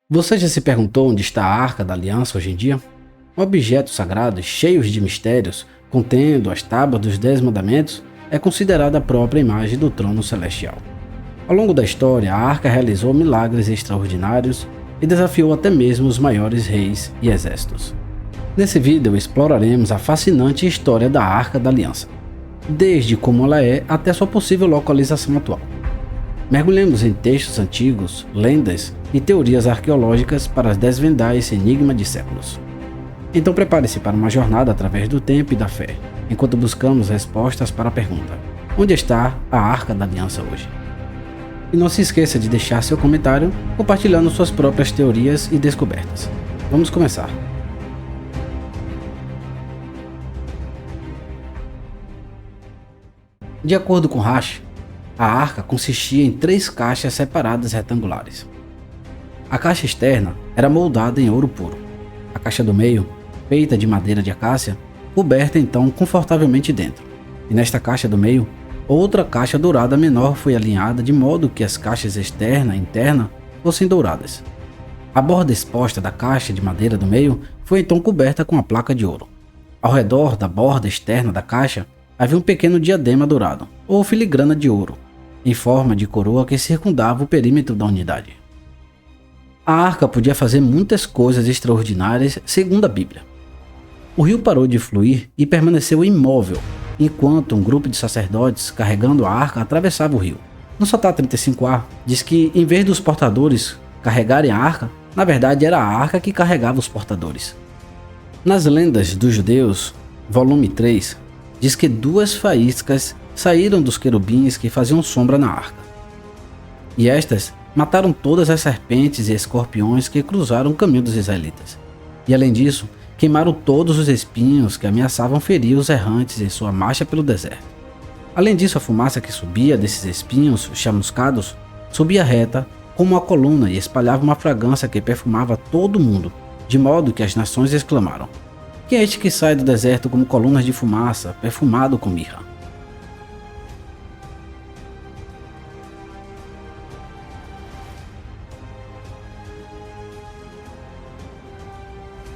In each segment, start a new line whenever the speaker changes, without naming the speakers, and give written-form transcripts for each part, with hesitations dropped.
Você já se perguntou onde está a Arca da Aliança hoje em dia? Um objeto sagrado cheio de mistérios, contendo as tábuas dos 10 mandamentos, é considerada a própria imagem do trono celestial. Ao longo da história, a Arca realizou milagres extraordinários e desafiou até mesmo os maiores reis e exércitos. Nesse vídeo exploraremos a fascinante história da Arca da Aliança, desde como ela é até sua possível localização atual. Mergulhemos em textos antigos, lendas e teorias arqueológicas para desvendar esse enigma de séculos. Então prepare-se para uma jornada através do tempo e da fé, enquanto buscamos respostas para a pergunta: onde está a Arca da Aliança hoje? E não se esqueça de deixar seu comentário compartilhando suas próprias teorias e descobertas. Vamos começar! De acordo com Rashi, a arca consistia em 3 caixas separadas retangulares. A caixa externa era moldada em ouro puro. A caixa do meio, feita de madeira de acácia, coberta então confortavelmente dentro. E nesta caixa do meio, outra caixa dourada menor foi alinhada de modo que as caixas externa e interna fossem douradas. A borda exposta da caixa de madeira do meio foi então coberta com a placa de ouro. Ao redor da borda externa da caixa havia um pequeno diadema dourado, ou filigrana de ouro, em forma de coroa que circundava o perímetro da unidade. A arca podia fazer muitas coisas extraordinárias segundo a Bíblia. O rio parou de fluir e permaneceu imóvel, enquanto um grupo de sacerdotes carregando a arca atravessava o rio. No Sotá 35a, diz que em vez dos portadores carregarem a arca, na verdade era a arca que carregava os portadores. Nas lendas dos judeus, volume 3, diz que 2 faíscas saíram dos querubins que faziam sombra na arca. E estas mataram todas as serpentes e escorpiões que cruzaram o caminho dos israelitas. E além disso, queimaram todos os espinhos que ameaçavam ferir os errantes em sua marcha pelo deserto. Além disso, a fumaça que subia desses espinhos chamuscados subia reta como uma coluna e espalhava uma fragrância que perfumava todo o mundo, de modo que as nações exclamaram: quem é este que sai do deserto como colunas de fumaça, perfumado com mirra?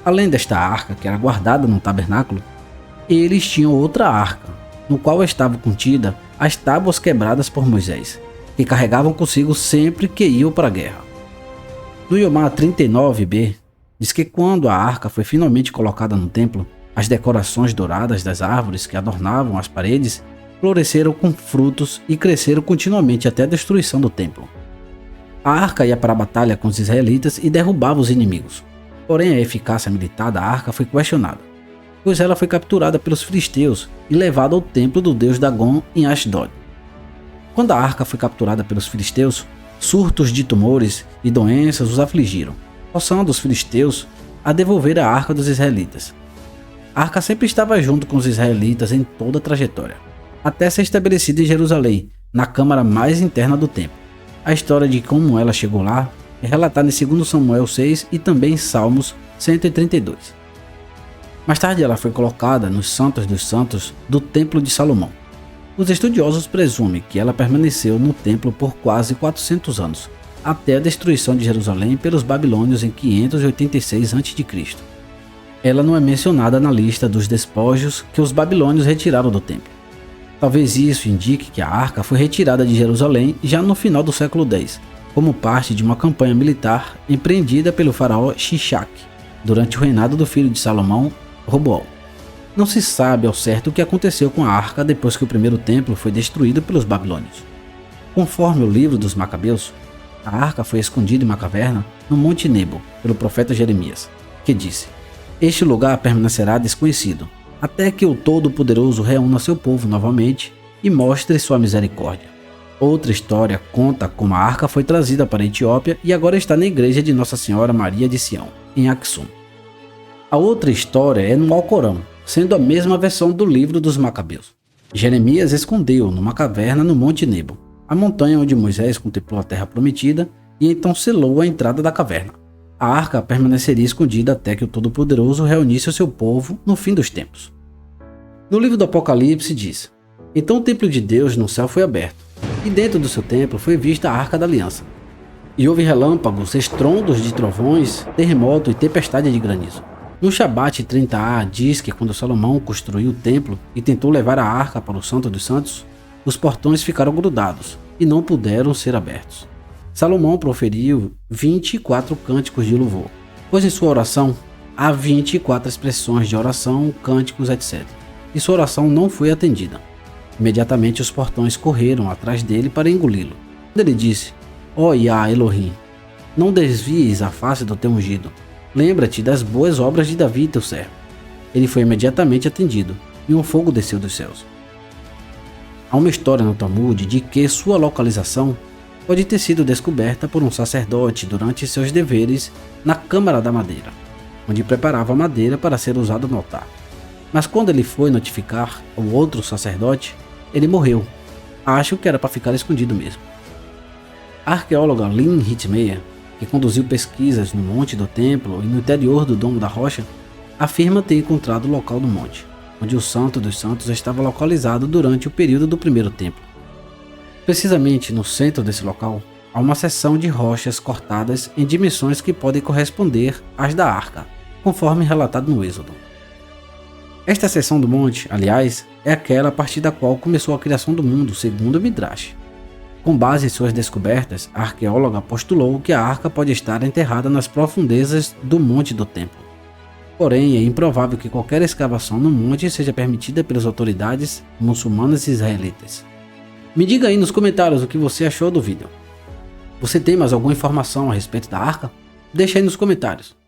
Além desta arca que era guardada no tabernáculo, eles tinham outra arca, no qual estavam contidas as tábuas quebradas por Moisés, que carregavam consigo sempre que iam para a guerra. No Yomá 39b, diz que quando a arca foi finalmente colocada no templo, as decorações douradas das árvores que adornavam as paredes floresceram com frutos e cresceram continuamente até a destruição do templo. A arca ia para a batalha com os israelitas e derrubava os inimigos. Porém, a eficácia militar da arca foi questionada, pois ela foi capturada pelos filisteus e levada ao templo do deus Dagon em Ashdod. Quando a arca foi capturada pelos filisteus, surtos de tumores e doenças os afligiram, forçando os filisteus a devolver a arca dos israelitas. A arca sempre estava junto com os israelitas em toda a trajetória, até ser estabelecida em Jerusalém, na câmara mais interna do templo. A história de como ela chegou lá é relatada em 2 Samuel 6 e também em Salmos 132. Mais tarde ela foi colocada nos Santos dos Santos do Templo de Salomão. Os estudiosos presumem que ela permaneceu no templo por quase 400 anos, até a destruição de Jerusalém pelos babilônios em 586 a.C. Ela não é mencionada na lista dos despojos que os babilônios retiraram do templo. Talvez isso indique que a arca foi retirada de Jerusalém já no final do século X, como parte de uma campanha militar empreendida pelo faraó Shishak, durante o reinado do filho de Salomão, Roboão. Não se sabe ao certo o que aconteceu com a arca depois que o primeiro templo foi destruído pelos babilônios. Conforme o livro dos Macabeus, a arca foi escondida em uma caverna no Monte Nebo pelo profeta Jeremias, que disse: este lugar permanecerá desconhecido, até que o Todo-Poderoso reúna seu povo novamente e mostre sua misericórdia. Outra história conta como a arca foi trazida para a Etiópia e agora está na igreja de Nossa Senhora Maria de Sião, em Aksum. A outra história é no Alcorão, sendo a mesma versão do livro dos Macabeus. Jeremias escondeu numa caverna no Monte Nebo, a montanha onde Moisés contemplou a terra prometida, e então selou a entrada da caverna. A arca permaneceria escondida até que o Todo-Poderoso reunisse o seu povo no fim dos tempos. No livro do Apocalipse diz: então o templo de Deus no céu foi aberto, e dentro do seu templo foi vista a Arca da Aliança. e houve relâmpagos, estrondos de trovões, terremoto e tempestade de granizo. No Shabat 30a diz que quando Salomão construiu o templo e tentou levar a arca para o Santo dos Santos, os portões ficaram grudados e não puderam ser abertos. Salomão proferiu 24 cânticos de louvor, pois em sua oração há 24 expressões de oração, cânticos, etc. E sua oração não foi atendida. Imediatamente os portões correram atrás dele para engoli-lo. Ele disse: Ó Yah Elohim, não desvies a face do teu ungido. Lembra-te das boas obras de Davi, teu servo. Ele foi imediatamente atendido, e um fogo desceu dos céus. Há uma história no Talmud de que sua localização pode ter sido descoberta por um sacerdote durante seus deveres na Câmara da Madeira, onde preparava a madeira para ser usada no altar. Mas quando ele foi notificar o outro sacerdote, ele morreu. Acho que era para ficar escondido mesmo. A arqueóloga Lynn Hitmeyer, que conduziu pesquisas no Monte do Templo e no interior do Domo da Rocha, afirma ter encontrado o local do monte, onde o Santo dos Santos estava localizado durante o período do primeiro templo. Precisamente no centro desse local, há uma seção de rochas cortadas em dimensões que podem corresponder às da arca, conforme relatado no Êxodo. Esta seção do monte, aliás, é aquela a partir da qual começou a criação do mundo, segundo o Midrash. Com base em suas descobertas, a arqueóloga postulou que a arca pode estar enterrada nas profundezas do Monte do Templo. Porém, é improvável que qualquer escavação no monte seja permitida pelas autoridades muçulmanas e israelitas. Me diga aí nos comentários o que você achou do vídeo. Você tem mais alguma informação a respeito da arca? Deixa aí nos comentários.